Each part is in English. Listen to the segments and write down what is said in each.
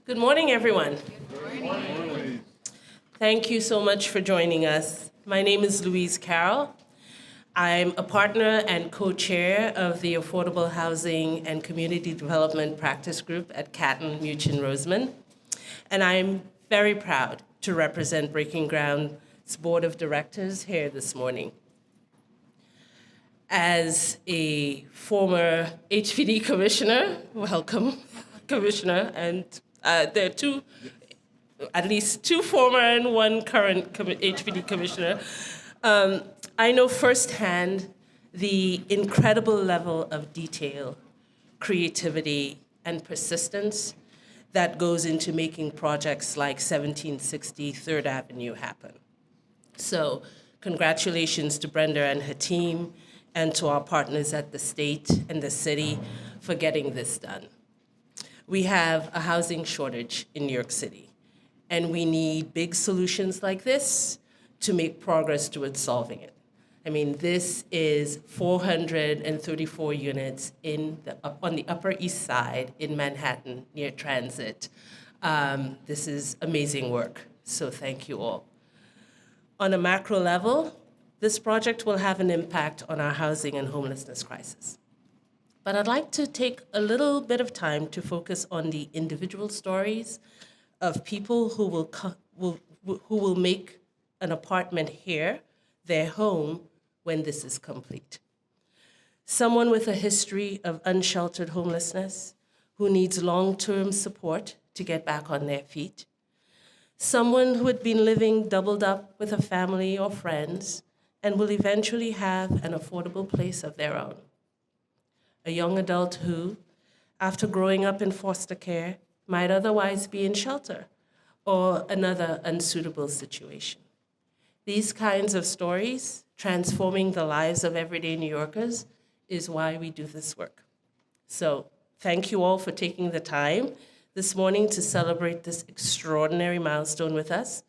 Good morning, everyone. Good morning. Thank you so much for joining us. My name is Louise Carroll. I'm a partner and co-chair of the Affordable Housing and Community Development Practice Group at Catton, Muchin, Roseman. And I'm very proud to represent Breaking Ground's Board of Directors here this morning. As a former HPD commissioner, welcome, Commissioner, and there are at least two former and one current HPD commissioner. I know firsthand the incredible level of detail, creativity, and persistence that goes into making projects like 1760 3rd Avenue happen. So congratulations to Brenda and her team, and to our partners at the state and the city for getting this done. We have a housing shortage in New York City, and we need big solutions like this to make progress towards solving it. I mean, this is 434 units on the Upper East Side in Manhattan near Transit. This is amazing work, so thank you all. On a macro level, this project will have an impact on our housing and homelessness crisis. But I'd like to take a little bit of time to focus on the individual stories of people who will make an apartment here their home when this is complete. Someone with a history of unsheltered homelessness who needs long-term support to get back on their feet. Someone who had been living doubled up with a family or friends and will eventually have an affordable place of their own. A young adult who, after growing up in foster care, might otherwise be in shelter or another unsuitable situation. These kinds of stories, transforming the lives of everyday New Yorkers, is why we do this work. So thank you all for taking the time this morning to celebrate this extraordinary milestone with us.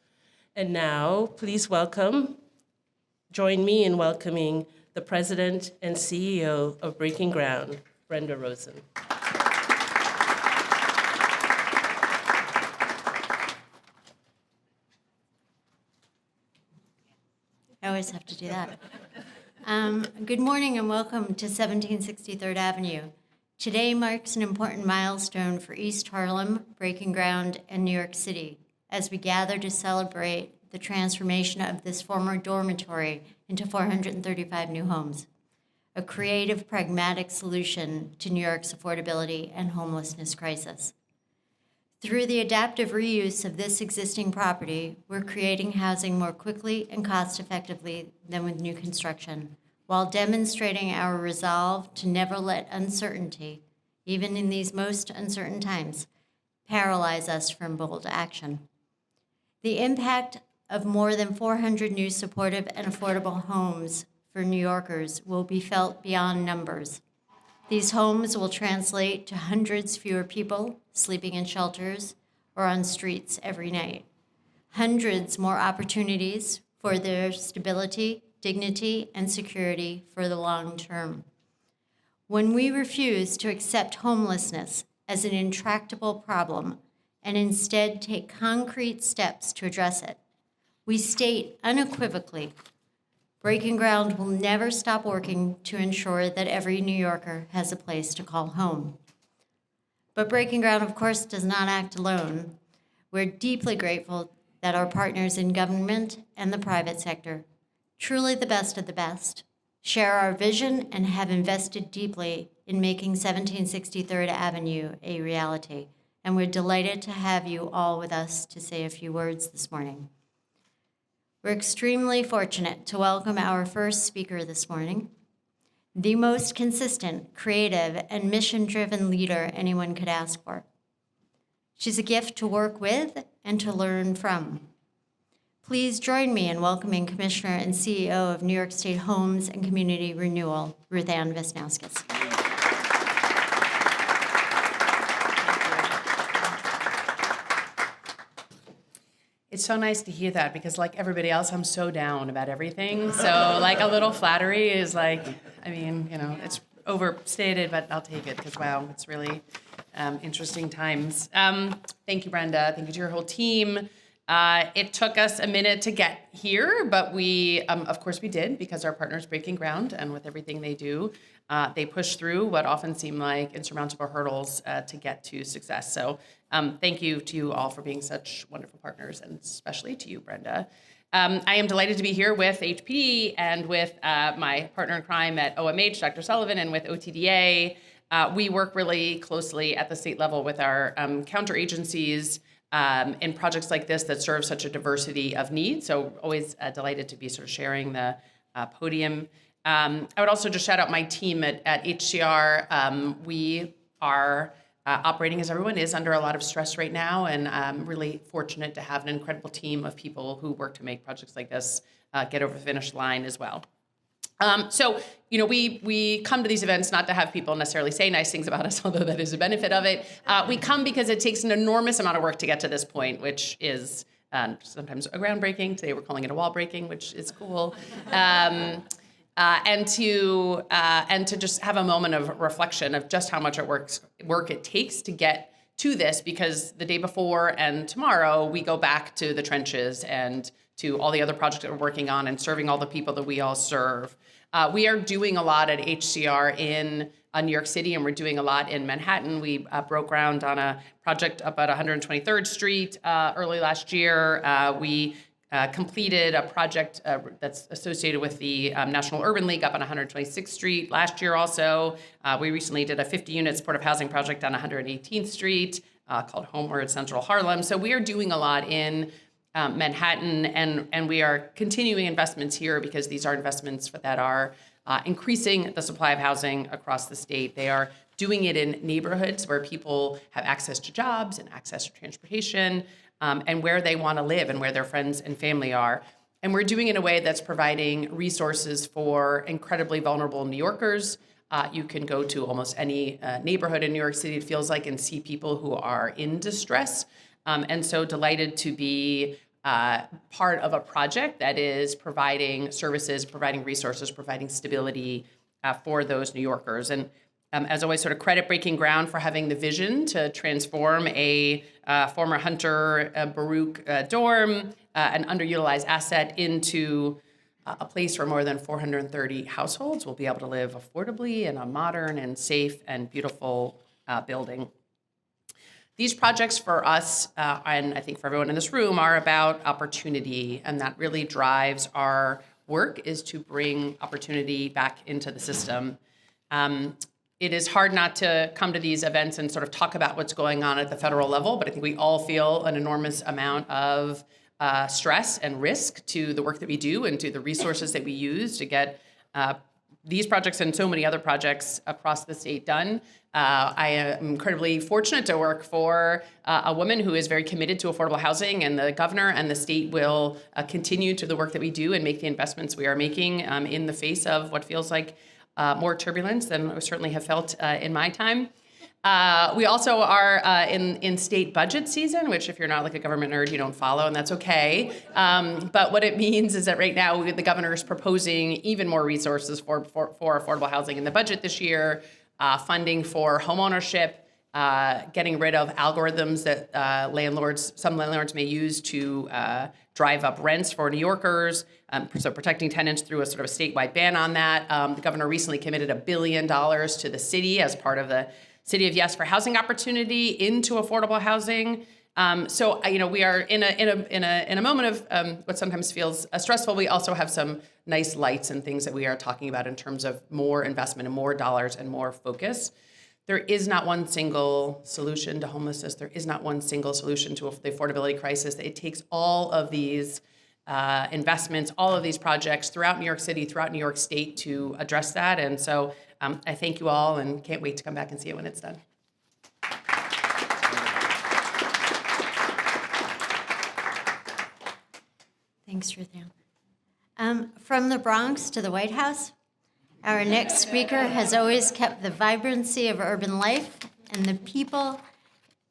And now, please join me in welcoming the President and CEO of Breaking Ground, Brenda Rosen. I always have to do that. Good morning and welcome to 1760 3rd Avenue. Today marks an important milestone for East Harlem, Breaking Ground, and New York City as we gather to celebrate the transformation of this former dormitory into 435 new homes, a creative, pragmatic solution to New York's affordability and homelessness crisis. Through the adaptive reuse of this existing property, we're creating housing more quickly and cost-effectively than with new construction, while demonstrating our resolve to never let uncertainty, even in these most uncertain times, paralyze us from bold action. The impact of more than 400 new supportive and affordable homes for New Yorkers will be felt beyond numbers. These homes will translate to hundreds fewer people sleeping in shelters or on streets every night, hundreds more opportunities for their stability, dignity, and security for the long term. When we refuse to accept homelessness as an intractable problem and instead take concrete steps to address it, we state unequivocally, Breaking Ground will never stop working to ensure that every New Yorker has a place to call home. But Breaking Ground, of course, does not act alone. We're deeply grateful that our partners in government and the private sector, truly the best of the best, share our vision and have invested deeply in making 1760 3rd Avenue a reality. And we're delighted to have you all with us to say a few words this morning. We're extremely fortunate to welcome our first speaker this morning, the most consistent, creative, and mission-driven leader anyone could ask for. She's a gift to work with and to learn from. Please join me in welcoming Commissioner and CEO of New York State Homes and Community Renewal, Ruth Ann Visnauskas. It's so nice to hear that because like everybody else, I'm so down about everything. So like a little flattery is like, I mean, it's overstated, but I'll take it because wow, it's really Interesting times. Thank you, Brenda. Thank you to your whole team. It took us a minute to get here, but we, of course we did, because our partner's breaking ground, and with everything they do, they push through what often seem like insurmountable hurdles to get to success. So thank you to you all for being such wonderful partners, and especially to you, Brenda. I am delighted to be here with HPD and with my partner in crime at OMH, Dr. Sullivan, and with OTDA. We work really closely at the state level with our counter agencies in projects like this that serve such a diversity of needs. So always delighted to be sort of sharing the podium. I would also just shout out my team at HCR. We are operating, as everyone is, under a lot of stress right now, and I'm really fortunate to have an incredible team of people who work to make projects like this get over the finish line as well. So, you know, we come to these events not to have people necessarily say nice things about us, although that is a benefit of it. We come because it takes an enormous amount of work to get to this point, which is sometimes a groundbreaking. Today we're calling it a wall breaking, which is cool. And to just have a moment of reflection of just how much work it takes to get to this, because the day before and tomorrow we go back to the trenches and to all the other projects that we're working on and serving all the people that we all serve. We are doing a lot at HCR in New York City, and we're doing a lot in Manhattan. We broke ground on a project up at 123rd Street early last year. We completed a project that's associated with the National Urban League up on 126th Street last year also. We recently did a 50-unit supportive housing project on 118th Street called Homeward Central Harlem. So we are doing a lot in Manhattan, and we are continuing investments here because these are investments that are increasing the supply of housing across the state. They are doing it in neighborhoods where people have access to jobs and access to transportation, and where they want to live and where their friends and family are. And we're doing it in a way that's providing resources for incredibly vulnerable New Yorkers. You can go to almost any neighborhood in New York City, it feels like, and see people who are in distress. And so delighted to be part of a project that is providing services, providing resources, providing stability for those New Yorkers. And as always, sort of credit breaking ground for having the vision to transform a former Hunter Baruch dorm, an underutilized asset, into a place where more than 430 households will be able to live affordably in a modern and safe and beautiful building. These projects for us, and I think for everyone in this room, are about opportunity, and that really drives our work, is to bring opportunity back into the system. It is hard not to come to these events and sort of talk about what's going on at the federal level, but I think we all feel an enormous amount of stress and risk to the work that we do and to the resources that we use to get these projects and so many other projects across the state done. I am incredibly fortunate to work for a woman who is very committed to affordable housing, and the governor and the state will continue to the work that we do and make the investments we are making in the face of what feels like more turbulence than we certainly have felt in my time. We also are in state budget season, which if you're not like a government nerd, you don't follow, and that's okay. But what it means is that right now the governor is proposing even more resources for affordable housing in the budget this year, funding for homeownership, getting rid of algorithms that some landlords may use to drive up rents for New Yorkers, so protecting tenants through a sort of a statewide ban on that. The governor recently committed $1 billion to the city as part of the City of Yes for Housing Opportunity into affordable housing. So we are in a moment of what sometimes feels stressful. We also have some nice lights and things that we are talking about in terms of more investment and more dollars and more focus. There is not one single solution to homelessness. There is not one single solution to the affordability crisis. It takes all of these investments, all of these projects throughout New York City, throughout New York State to address that. And so I thank you all and can't wait to come back and see it when it's done. Thanks, Ruth Ann. From the Bronx to the White House, our next speaker has always kept the vibrancy of urban life and the people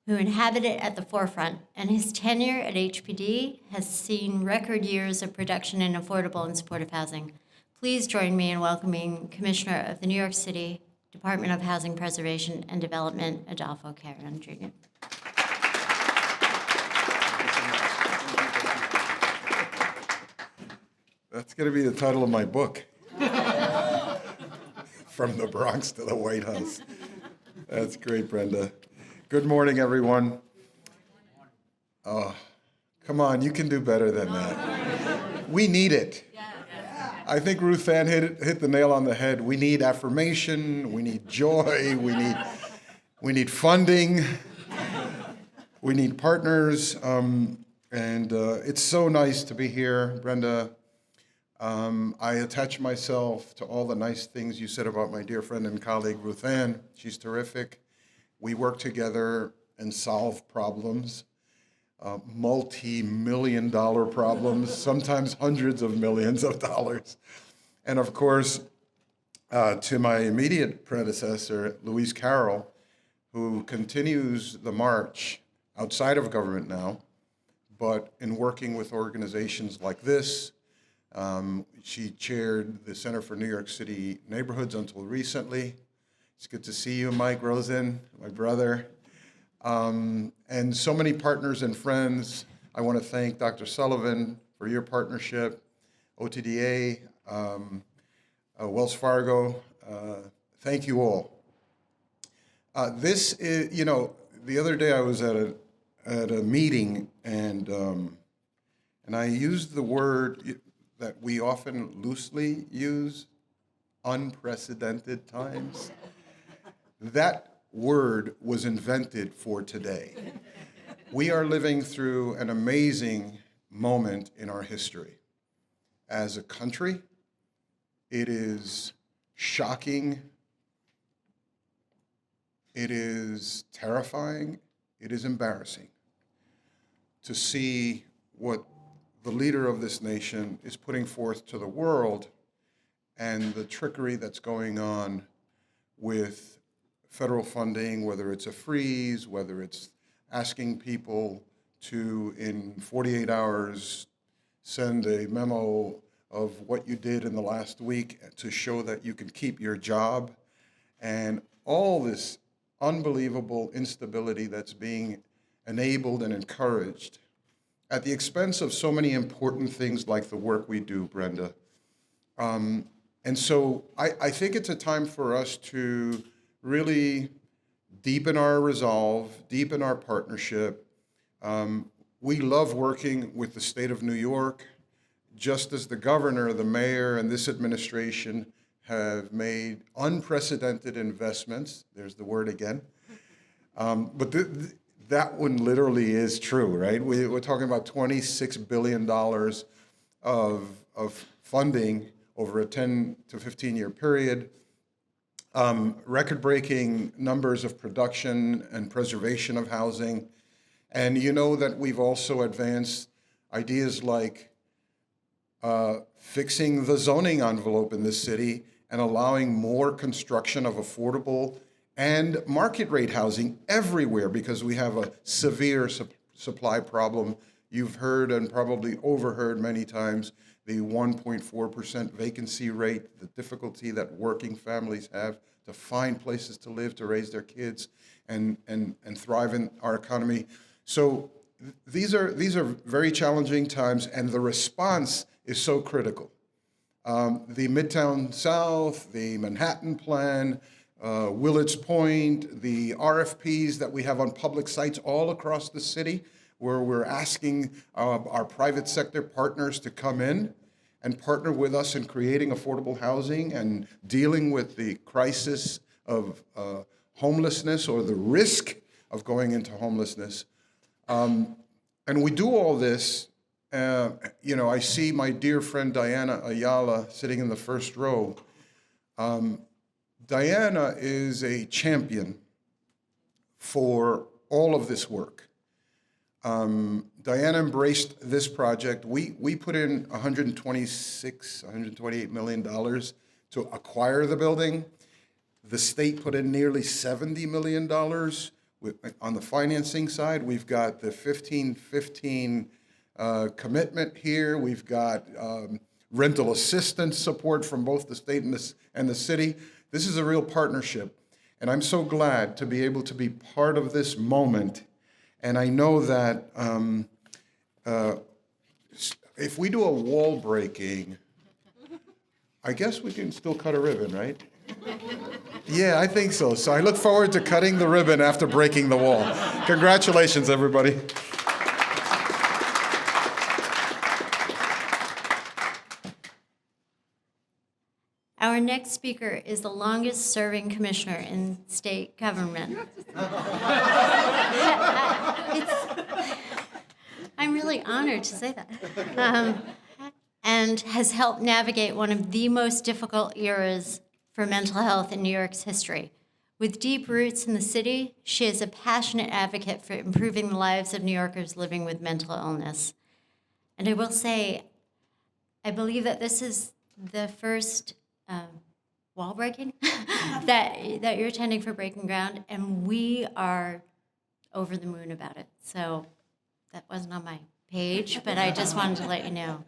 who inhabit it at the forefront, and his tenure at HPD has seen record years of production in affordable and supportive housing. Please join me in welcoming Commissioner of the New York City Department of Housing Preservation and Development, Adolfo Carrion Jr. That's going to be the title of my book. From the Bronx to the White House. That's great, Brenda. Good morning, everyone. Oh, come on, you can do better than that. We need it. I think Ruth Ann hit the nail on the head. We need affirmation. We need joy. We need funding. We need partners. It's so nice to be here, Brenda. I attach myself to all the nice things you said about my dear friend and colleague, Ruth Ann. She's terrific. We work together and solve problems, multi-million-dollar problems, sometimes hundreds of millions of dollars. And of course, to my immediate predecessor, Louise Carroll, who continues the march outside of government now, but in working with organizations like this. She chaired the Center for New York City Neighborhoods until recently. It's good to see you, Mike Rosen, my brother. And so many partners and friends. I want to thank Dr. Sullivan for your partnership, OTDA, Wells Fargo. Thank you all. This is, the other day I was at a meeting and I used the word that we often loosely use, unprecedented times. That word was invented for today. We are living through an amazing moment in our history. As a country, it is shocking, it is terrifying, it is embarrassing to see what the leader of this nation is putting forth to the world and the trickery that's going on with federal funding, whether it's a freeze, whether it's asking people to, in 48 hours, send a memo of what you did in the last week to show that you can keep your job, and all this unbelievable instability that's being enabled and encouraged at the expense of so many important things like the work we do, Brenda. And so I think it's a time for us to really deepen our resolve, deepen our partnership. We love working with the state of New York, just as the governor, the mayor, and this administration have made unprecedented investments. There's the word again. But that one literally is true, right? We're talking about $26 billion of funding over a 10 to 15-year period, record-breaking numbers of production and preservation of housing. And you know that we've also advanced ideas like fixing the zoning envelope in this city and allowing more construction of affordable and market rate housing everywhere because we have a severe supply problem. You've heard and probably overheard many times the 1.4% vacancy rate, the difficulty that working families have to find places to live, to raise their kids, and thrive in our economy. So these are very challenging times, and the response is so critical. The Midtown South, the Manhattan Plan, Willets Point, the RFPs that we have on public sites all across the city, where we're asking our private sector partners to come in and partner with us in creating affordable housing and dealing with the crisis of homelessness or the risk of going into homelessness. And we do all this. I see my dear friend Diana Ayala sitting in the first row. Diana is a champion for all of this work. Diana embraced this project. We put in $128 million to acquire the building. The state put in nearly $70 million. On the financing side, we've got the 15-15 commitment here. We've got rental assistance support from both the state and the city. This is a real partnership. And I'm so glad to be able to be part of this moment. And I know that if we do a wall breaking, I guess we can still cut a ribbon, right? Yeah, I think so. So I look forward to cutting the ribbon after breaking the wall. Congratulations, everybody. Our next speaker is the longest serving commissioner in state government. I'm really honored to say that. And has helped navigate one of the most difficult eras for mental health in New York's history. With deep roots in the city, she is a passionate advocate for improving the lives of New Yorkers living with mental illness. And I will say, I believe that this is the first wall breaking that you're attending for Breaking Ground, and we are over the moon about it. So that wasn't on my page, but I just wanted to let you know.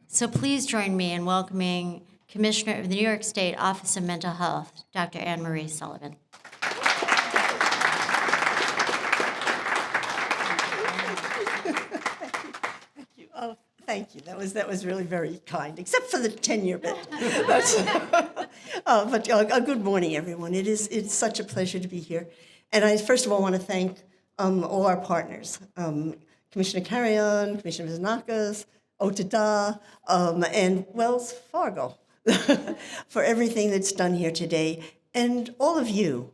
So please join me in welcoming Commissioner of the New York State Office of Mental Health, Dr. Anne Marie Sullivan. Oh, thank you. That was really very kind, except for the 10-year bit. Good morning, everyone. It's such a pleasure to be here. And I first of all want to thank all our partners, Commissioner Carrion, Commissioner Vizanakas, Otada, and Wells Fargo for everything that's done here today. And all of you.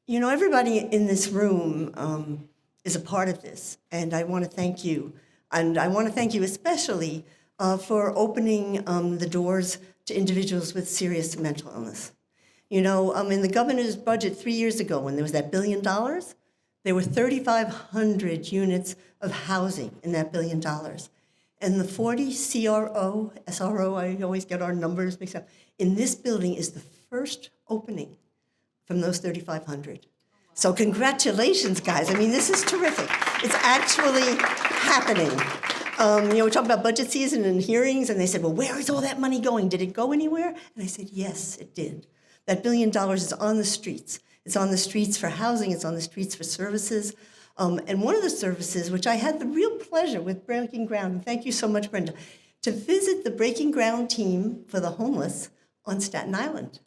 You know, everybody in this room is a part of this, and I want to thank you. And I want to thank you especially for opening the doors to individuals with serious mental illness. You know, in the governor's budget 3 years ago, when there was that $1 billion, there were 3,500 units of housing in that $1 billion. And the 40 SRO, I always get our numbers mixed up, in this building is the first opening from those 3,500. So congratulations, guys. I mean, this is terrific. It's actually happening. You know, we talked about budget season and hearings, and they said, well, where is all that money going? Did it go anywhere? And I said, yes, it did. That $1 billion is on the streets. It's on the streets for housing. It's on the streets for services. And one of the services, which I had the real pleasure with Breaking Ground, and thank you so much, Brenda, to visit the Breaking Ground team for the homeless on Staten Island.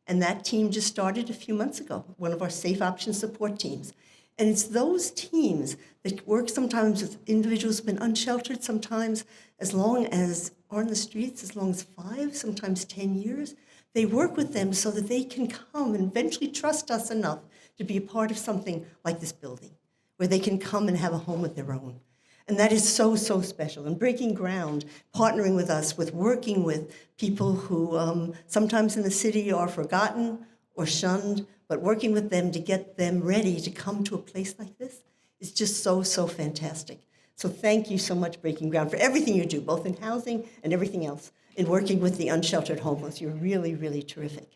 And that team just started a few months ago, one of our Safe Option support teams. And it's those teams that work sometimes with individuals who've been unsheltered, sometimes as long as on the streets, as long as 5, sometimes 10 years. They work with them so that they can come and eventually trust us enough to be a part of something like this building, where they can come and have a home of their own. And that is so, so special. And Breaking Ground, partnering with us, with working with people who sometimes in the city are forgotten or shunned, but working with them to get them ready to come to a place like this is just so, so fantastic. So thank you so much, Breaking Ground, for everything you do, both in housing and everything else, in working with the unsheltered homeless. You're really, really terrific.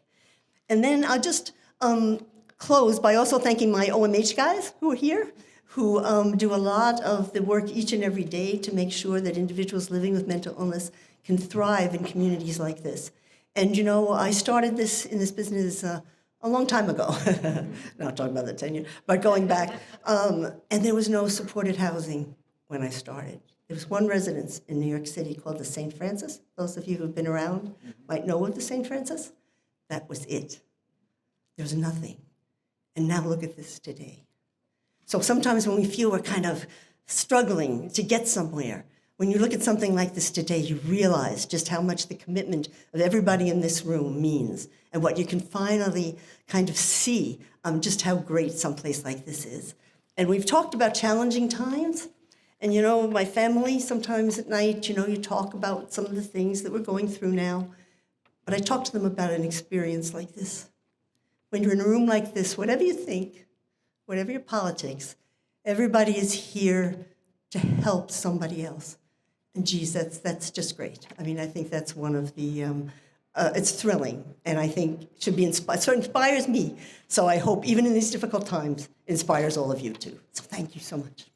And then I'll just close by also thanking my OMH guys who are here, who do a lot of the work each and every day to make sure that individuals living with mental illness can thrive in communities like this. And you know, I started this in this business a long time ago. Not talking about the 10 years, but going back. And there was no supported housing when I started. There was one residence in New York City called the St. Francis. Those of you who've been around might know of the St. Francis. That was it. There was nothing. And now look at this today. So sometimes when we feel we're kind of struggling to get somewhere, when you look at something like this today, you realize just how much the commitment of everybody in this room means, and what you can finally kind of see just how great someplace like this is. And we've talked about challenging times. And you know, my family, sometimes at night, you know, you talk about some of the things that we're going through now. But I talk to them about an experience like this. When you're in a room like this, whatever you think, whatever your politics, everybody is here to help somebody else. And geez, that's just great. I mean, I think that's one of the, it's thrilling, and I think should be inspired. So it inspires me. So I hope, even in these difficult times, it inspires all of you too. So thank you so much.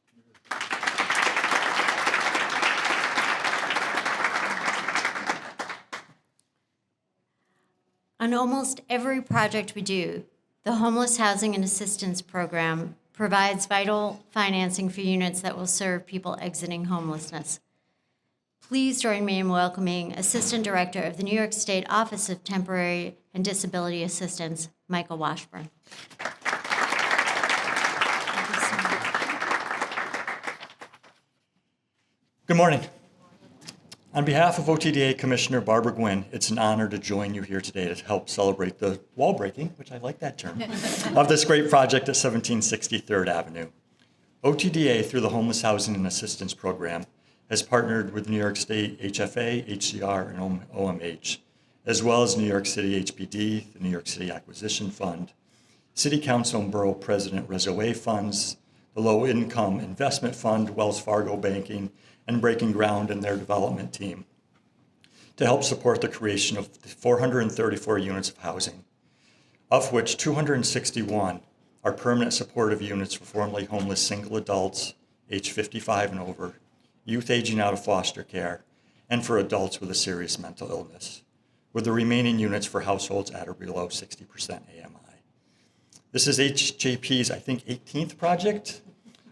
On almost every project we do, the Homeless Housing and Assistance Program provides vital financing for units that will serve people exiting homelessness. Please join me in welcoming Assistant Director of the New York State Office of Temporary and Disability Assistance, Michael Washburn. Good morning. On behalf of OTDA Commissioner Barbara Gwynn, it's an honor to join you here today to help celebrate the wall breaking, which I like that term, of this great project at 1760 3rd Avenue. OTDA, through the Homeless Housing and Assistance Program, has partnered with New York State HFA, HCR, and OMH, as well as New York City HPD, the New York City Acquisition Fund, City Council and Borough President Rezo A funds, the Low Income Investment Fund, Wells Fargo Banking, and Breaking Ground and their development team to help support the creation of 434 units of housing, of which 261 are permanent supportive units for formerly homeless single adults age 55 and over, youth aging out of foster care, and for adults with a serious mental illness, with the remaining units for households at or below 60% AMI. This is HJP's, I think, 18th project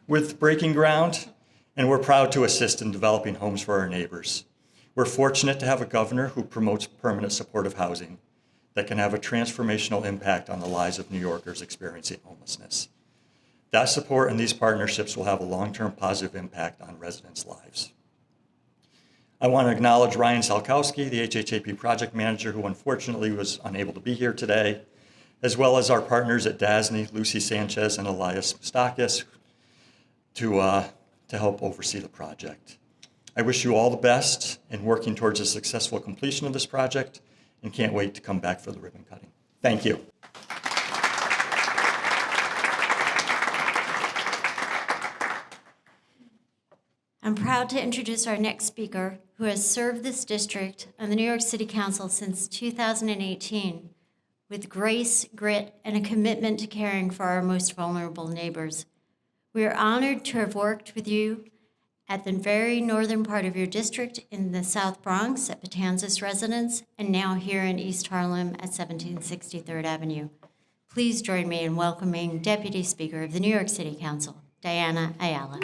with Breaking Ground, and we're proud to assist in developing homes for our neighbors. We're fortunate to have a governor who promotes permanent supportive housing that can have a transformational impact on the lives of New Yorkers experiencing homelessness. That support and these partnerships will have a long-term positive impact on residents' lives. I want to acknowledge Ryan Salkowski, the HHAP project manager, who unfortunately was unable to be here today, as well as our partners at DASNY, Lucy Sanchez and Elias Mustakis, to help oversee the project. I wish you all the best in working towards a successful completion of this project and can't wait to come back for the ribbon cutting. Thank you. I'm proud to introduce our next speaker, who has served this district on the New York City Council since 2018 with grace, grit, and a commitment to caring for our most vulnerable neighbors. We are honored to have worked with you at the very northern part of your district in the South Bronx at Betanzas Residence, and now here in East Harlem at 1760 3rd Avenue. Please join me in welcoming Deputy Speaker of the New York City Council, Diana Ayala.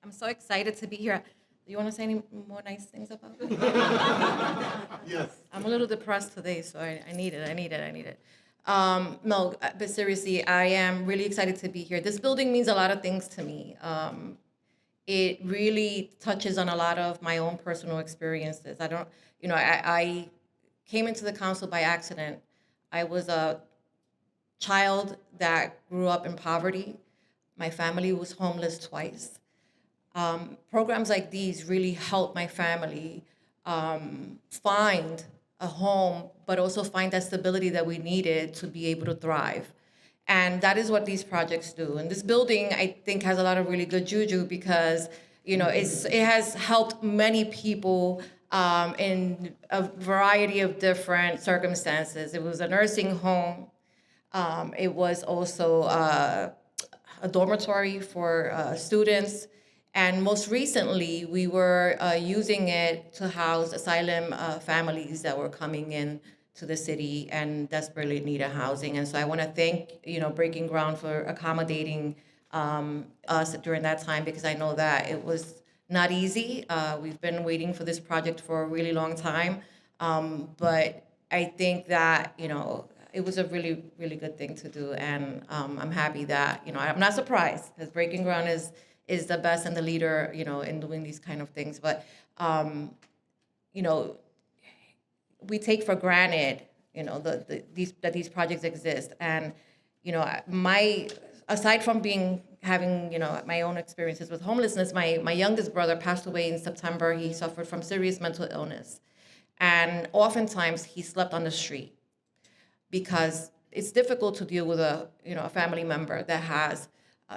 I'm so excited to be here. Do you want to say any more nice things about me? Yes. I'm a little depressed today, so I need it. No, but seriously, I am really excited to be here. This building means a lot of things to me. It really touches on a lot of my own personal experiences. I came into the council by accident. I was a child that grew up in poverty. My family was homeless twice. Programs like these really help my family find a home, but also find that stability that we needed to be able to thrive. And that is what these projects do. And this building, I think, has a lot of really good juju because, it has helped many people in a variety of different circumstances. It was a nursing home. It was also a dormitory for students. And most recently, we were using it to house asylum families that were coming in to the city and desperately needed housing. And so I want to thank, Breaking Ground for accommodating us during that time, because I know that it was not easy. We've been waiting for this project for a really long time. But I think that, it was a really, really good thing to do. And I'm happy that, I'm not surprised, because Breaking Ground is the best and the leader, in doing these kind of things. But, we take for granted, that these projects exist. And, aside from having, my own experiences with homelessness, my youngest brother passed away in September. He suffered from serious mental illness. And oftentimes he slept on the street because it's difficult to deal with a family member that has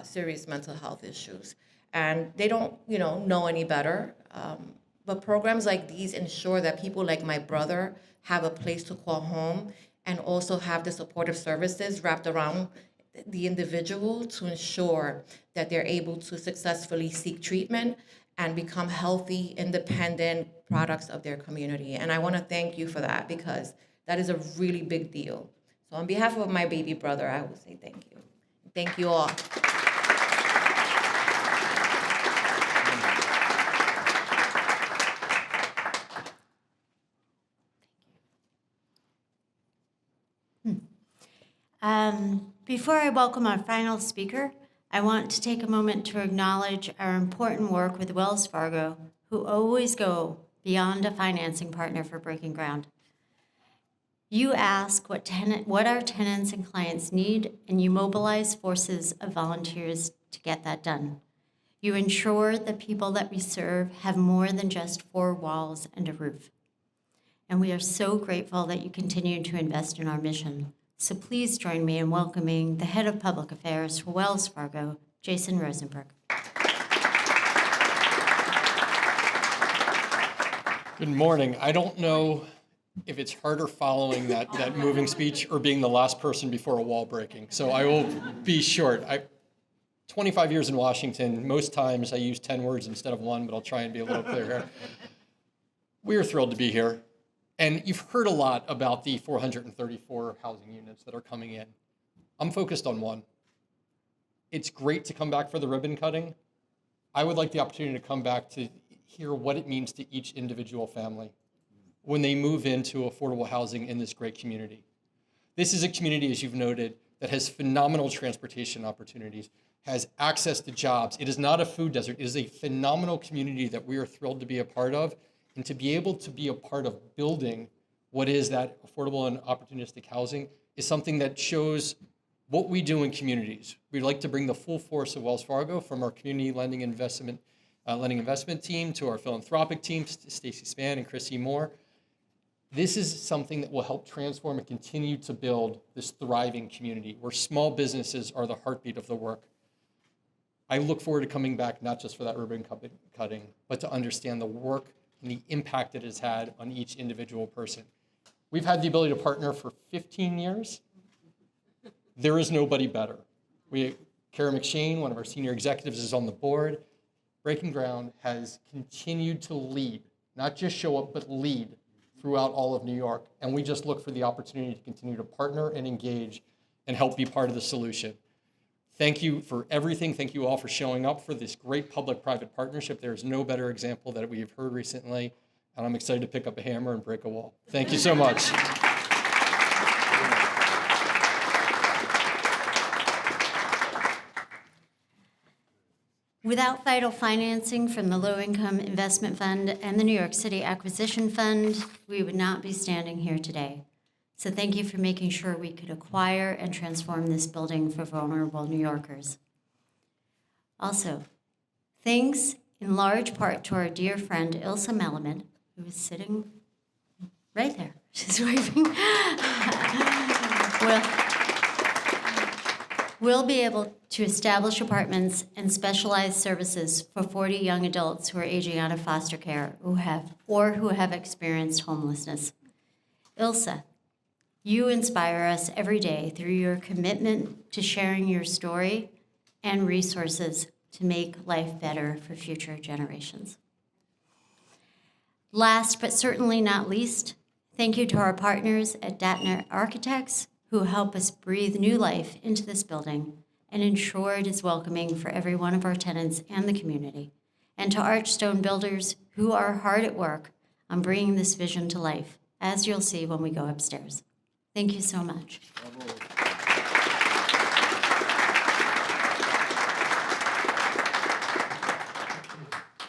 serious mental health issues. And they don't, know any better. But programs like these ensure that people like my brother have a place to call home and also have the supportive services wrapped around the individual to ensure that they're able to successfully seek treatment and become healthy, independent products of their community. And I want to thank you for that, because that is a really big deal. So on behalf of my baby brother, I will say thank you. Thank you all. Before I welcome our final speaker, I want to take a moment to acknowledge our important work with Wells Fargo, who always go beyond a financing partner for Breaking Ground. You ask what our tenants and clients need, and you mobilize forces of volunteers to get that done. You ensure the people that we serve have more than just four walls and a roof. And we are so grateful that you continue to invest in our mission. So please join me in welcoming the Head of Public Affairs for Wells Fargo, Jason Rosenberg. Good morning. I don't know if it's harder following that moving speech or being the last person before a wall breaking. So I will be short. 25 years in Washington, most times I use 10 words instead of one, but I'll try and be a little clearer here. We are thrilled to be here. And you've heard a lot about the 434 housing units that are coming in. I'm focused on one. It's great to come back for the ribbon cutting. I would like the opportunity to come back to hear what it means to each individual family when they move into affordable housing in this great community. This is a community, as you've noted, that has phenomenal transportation opportunities, has access to jobs. It is not a food desert. It is a phenomenal community that we are thrilled to be a part of. And to be able to be a part of building what is that affordable and opportunistic housing is something that shows what we do in communities. We'd like to bring the full force of Wells Fargo, from our community lending investment team to our philanthropic team, Stacy Spann and Chrissy Moore. This is something that will help transform and continue to build this thriving community where small businesses are the heartbeat of the work. I look forward to coming back, not just for that ribbon cutting, but to understand the work and the impact it has had on each individual person. We've had the ability to partner for 15 years. There is nobody better. Kara McShane, one of our senior executives, is on the board. Breaking Ground has continued to lead, not just show up, but lead throughout all of New York. And we just look for the opportunity to continue to partner and engage and help be part of the solution. Thank you for everything. Thank you all for showing up for this great public-private partnership. There is no better example that we have heard recently, and I'm excited to pick up a hammer and break a wall. Thank you so much. Without vital financing from the Low Income Investment Fund and the New York City Acquisition Fund, we would not be standing here today. So thank you for making sure we could acquire and transform this building for vulnerable New Yorkers. Also, thanks in large part to our dear friend Ilsa Melamed, who is sitting right there. She's waving. We'll be able to establish apartments and specialized services for 40 young adults who are aging out of foster care who have experienced homelessness. Ilsa, you inspire us every day through your commitment to sharing your story and resources to make life better for future generations. Last but certainly not least, thank you to our partners at Datner Architects, who help us breathe new life into this building and ensure it is welcoming for every one of our tenants and the community. And to Archstone Builders, who are hard at work on bringing this vision to life, as you'll see when we go upstairs. Thank you so much. Bravo.